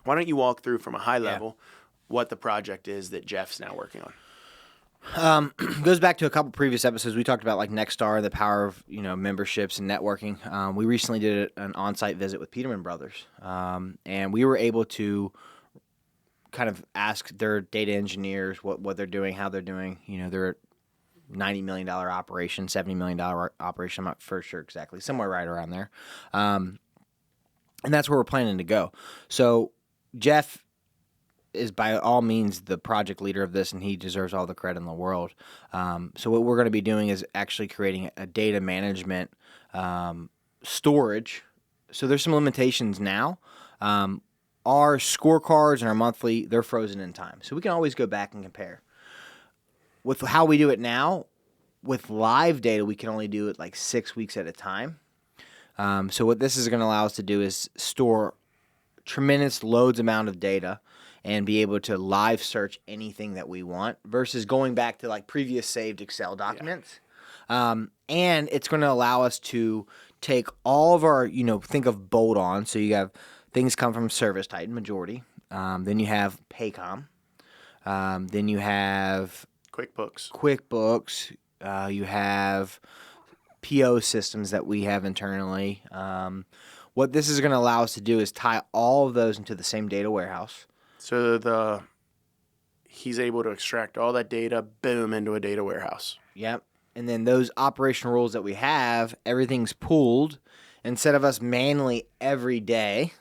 Why don't you walk through from a high Yeah. level what the project is that Jeff's now working on? Goes back to a couple previous episodes. We talked about like Nexstar, the power of memberships and networking. We recently did an on-site visit with Peterman Brothers, and we were able to kind of ask their data engineers what they're doing, how they're doing. They're a $90 million operation, $70 million operation. I'm not for sure exactly, somewhere right around there, and that's where we're planning to go. So Jeff is by all means the project leader of this, and he deserves all the credit in the world. So what we're going to be doing is actually creating a data management storage. So there's some limitations now. Our scorecards and our monthly, they're frozen in time. So we can always go back and compare. With how we do it now, with live data, we can only do it like 6 weeks at a time. So what this is going to allow us to do is store tremendous loads amount of data and be able to live search anything that we want versus going back to like previous saved Excel documents. And it's going to allow us to take all of our, think of bolt-on. So you have things come from ServiceTitan, majority. Then you have Paycom. Then you have QuickBooks. You have PO systems that we have internally. What this is going to allow us to do is tie all of those into the same data warehouse. So he's able to extract all that data, boom, into a data warehouse. Yep. And then those operational rules that we have, everything's pooled. Instead of us manually every day,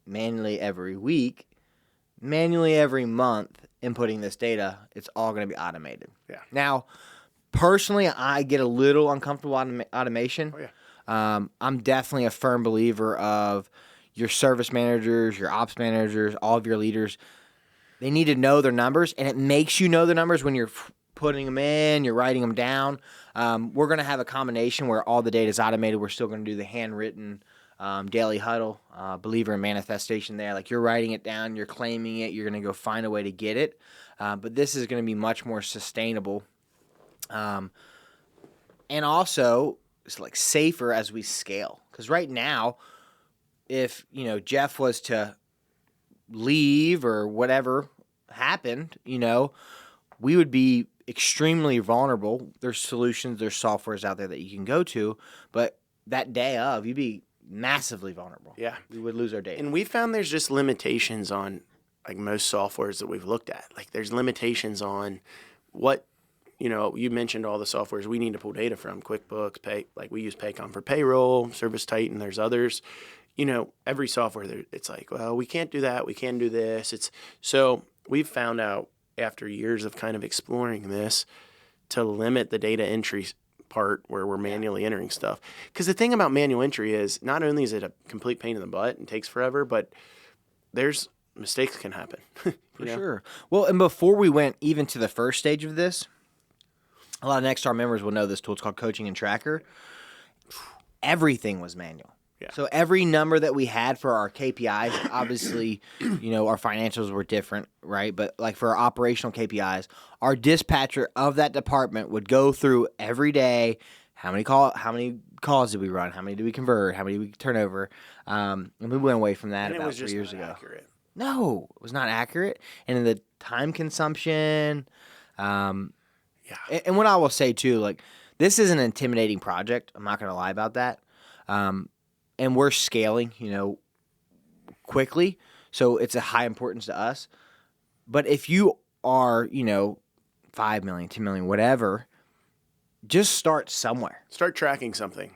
manually every week, manually every month inputting this data, it's all going to be automated. Yeah. Now, personally, I get a little uncomfortable automation. Oh, yeah. I'm definitely a firm believer of your service managers, your ops managers, all of your leaders. They need to know their numbers, and it makes you know the numbers when you're putting them in, you're writing them down. We're going to have a combination where all the data is automated. We're still going to do the handwritten daily huddle, believer in manifestation there. Like you're writing it down, you're claiming it, you're going to go find a way to get it. But this is going to be much more sustainable. And also, it's like safer as we scale. Because right now, if Jeff was to leave or whatever happened, we would be extremely vulnerable. There's solutions, there's softwares out there that you can go to, but that day of, you'd be massively vulnerable. Yeah. We would lose our data. And we found there's just limitations on like most softwares that we've looked at. Like there's limitations on what, you mentioned all the softwares we need to pull data from, QuickBooks, like we use Paycom for payroll, ServiceTitan, there's others. Every software, it's like, well, we can't do that, we can do this. So we've found out after years of kind of exploring this to limit the data entry part where we're manually entering stuff. Because the thing about manual entry is not only is it a complete pain in the butt and takes forever, but there's mistakes can happen. For sure. Well, and before we went even to the first stage of this, a lot of Nexstar members will know this tool. It's called Coaching and Tracker. Everything was manual. Yeah. So every number that we had for our KPIs, obviously, our financials were different, right? But like for our operational KPIs, our dispatcher of that department would go through every day. How many calls did we run? How many did we convert? How many did we turn over? And we went away from that about 3 years ago. Accurate. No, it was not accurate. And in the time consumption, Yeah. And what I will say too, like this is an intimidating project. I'm not going to lie about that. And we're scaling, quickly. So it's a high importance to us. But if you are, 5 million, 10 million, whatever, just start somewhere. Start tracking something.